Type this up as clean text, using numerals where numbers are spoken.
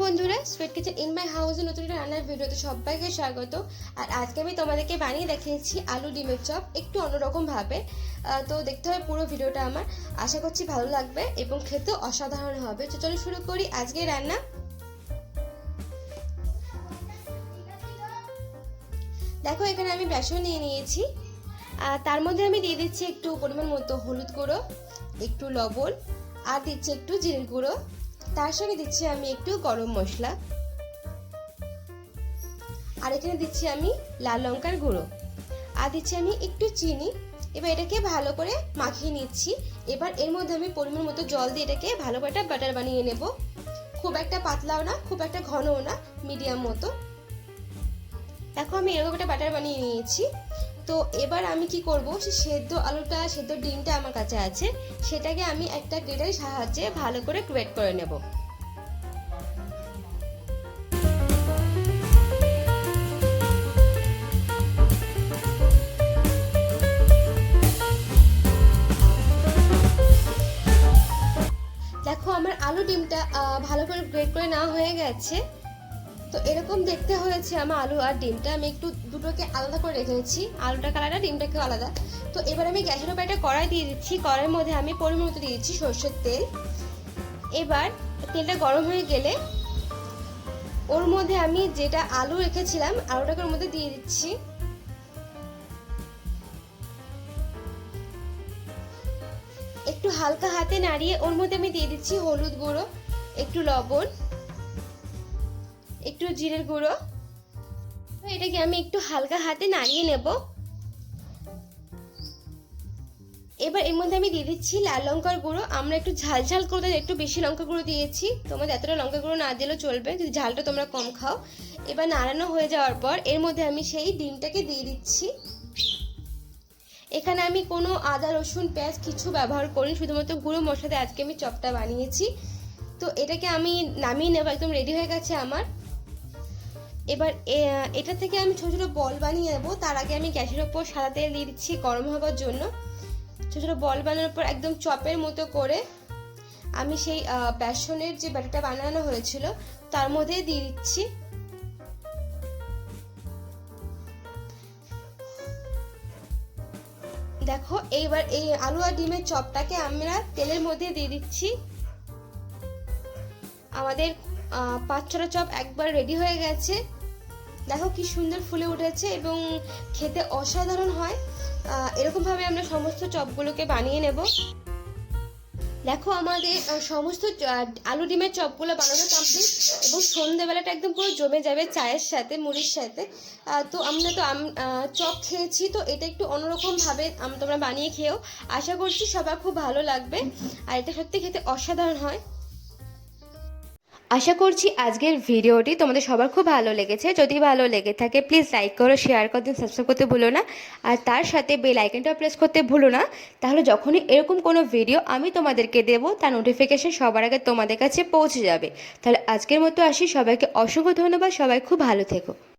বন্ধুরা, sweet kitchen in my হাউসে নতুন একটা রান্নার ভিডিওতে সবাইকে স্বাগত। আর আজকে আমি তোমাদেরকে বানিয়ে দেখিয়েছি আলু ডিমের চপ একটু অন্যরকম ভাবে। তো দেখতে হবে পুরো ভিডিওটা আমার, আশা করছি ভালো লাগবে এবং খেতে অসাধারণ হবে। তো চলো শুরু করি আজকে রান্না। দেখো এখানে আমি বেসন নিয়ে নিয়েছি, আর তার মধ্যে আমি দিয়ে দিচ্ছি একটু পরিমাণ মতো হলুদ গুঁড়ো, একটু লবণ, আর দিচ্ছি একটু জিরের গুঁড়ো, তার সঙ্গে দিচ্ছি আমি একটু গরম মশলা, আর এখানে দিচ্ছি আমি লাল লঙ্কার গুঁড়ো, আর দিচ্ছি আমি একটু চিনি। এবার এটাকে ভালো করে মাখিয়ে নিচ্ছি। এবার এর মধ্যে আমি পরিমাণ মতো জল দিয়ে এটাকে ভালো করে একটা ব্যাটার বানিয়ে নেব। খুব একটা পাতলাও না, খুব একটা ঘনও না, মিডিয়াম মতো। দেখো আমি এরকম একটা ব্যাটার বানিয়ে নিয়েছি। তো এবার আমি কি করব, সেই সেদ্ধ ডিমটা আমার কাছে আছে, সেটাকে আমি একটা গ্রেটারের সাহায্যে ভালো করে গ্রেট করে নেব। দেখো আমার আলু ডিমটা ভালো করে গ্রেট করে নেওয়া হয়ে গেছে। তো এরকম দেখতে হয়েছে আমার আলু আর ডিমটা। আমি একটু দুটোকে আলাদা করে রেখেছি, আলুটা কালারটা ডিমটাকেও আলাদা। তো এবার আমি গ্যাসের উপর একটা কড়াই দিয়ে দিচ্ছি। কড়াইয়ের মধ্যে আমি পরিমাণ মতো দিয়ে দিচ্ছি সরষের তেল। এবার তেলটা গরম হয়ে গেলে ওর মধ্যে আমি যেটা আলু রেখেছিলাম আলুটাকে ওর মধ্যে দিয়ে দিচ্ছি। একটু হালকা হাতে নাড়িয়ে ওর মধ্যে আমি দিয়ে দিচ্ছি হলুদ গুঁড়ো, একটু লবণ, একটু জিরের গুঁড়ো। এটাকে আমি একটু হালকা হাতে নাড়িয়ে নেব। এবার এর মধ্যে আমি দিয়ে দিচ্ছি লাল লঙ্কার গুঁড়ো। আমরা একটু ঝাল ঝাল করতে একটু বেশি লঙ্কা গুঁড়ো দিয়েছি, তোমাদের এতটা লঙ্কা গুঁড়ো না দিলেও চলবে যদি ঝালটা তোমরা কম খাও। এবার নাড়ানো হয়ে যাওয়ার পর এর মধ্যে আমি সেই ডিমটাকে দিয়ে দিচ্ছি। এখানে আমি কোনো আদা রসুন পেঁয়াজ কিছু ব্যবহার করিনি, শুধুমাত্র গুঁড়ো মশলা দিয়ে আজকে আমি চপটা বানিয়েছি। তো এটাকে আমি নামিয়ে নেব, একদম রেডি হয়ে গেছে আমার। এবার এটা থেকে আমি ছোটো ছোটো বল বানিয়ে নেবো। তার আগে আমি গ্যাসের ওপর সাদা তেল দিয়ে দিচ্ছি গরম হবার জন্য। ছোটো ছোটো বল বানানোর পর একদম চপের মতো করে আমি সেই বেসনের যে ব্যাটারটা বানানো হয়েছিল তার মধ্যে দিয়ে দিচ্ছি। দেখো এইবার এই আলু আর ডিমের চপটাকে আমরা তেলের মধ্যে দিয়ে দিচ্ছি। আমাদের 5-6টা চপ একবার রেডি হয়ে গেছে। দেখো কি সুন্দর ফুলে উঠেছে এবং খেতে অসাধারণ হয়। এরকম ভাবে আমরা সমস্ত চপগুলোকে বানিয়ে নেব। দেখো আমাদের সমস্ত আলু ডিমের চপগুলো বানানো কমপ্লিট এবং সন্ধ্যেবেলাটা একদম পুরো জমে যাবে চায়ের সাথে, মুড়ির সাথে। তো আমরা তো চপ খেয়েছি, তো এটা একটু অন্যরকম ভাবে তোমরা বানিয়ে খেয়েও, আশা করছি সবার খুব ভালো লাগবে। আর এটা সত্যি খেতে অসাধারণ হয়। আশা করছি আজকের ভিডিওটি তোমাদের সবার খুব ভালো লেগেছে। যদি ভালো লেগে থাকে প্লিজ লাইক করো, শেয়ার করো, সাবস্ক্রাইব করতে ভুলো না। আর তার সাথে বেল আইকনটা প্রেস করতে ভুলো না। তাহলে যখনই এরকম কোনো ভিডিও আমি তোমাদেরকে দেবো তার নোটিফিকেশন সবার আগে তোমাদের কাছে পৌঁছে যাবে। তাহলে আজকের মতো আসি, সবাইকে অসংখ্য ধন্যবাদ, সবাই খুব ভালো থেকো।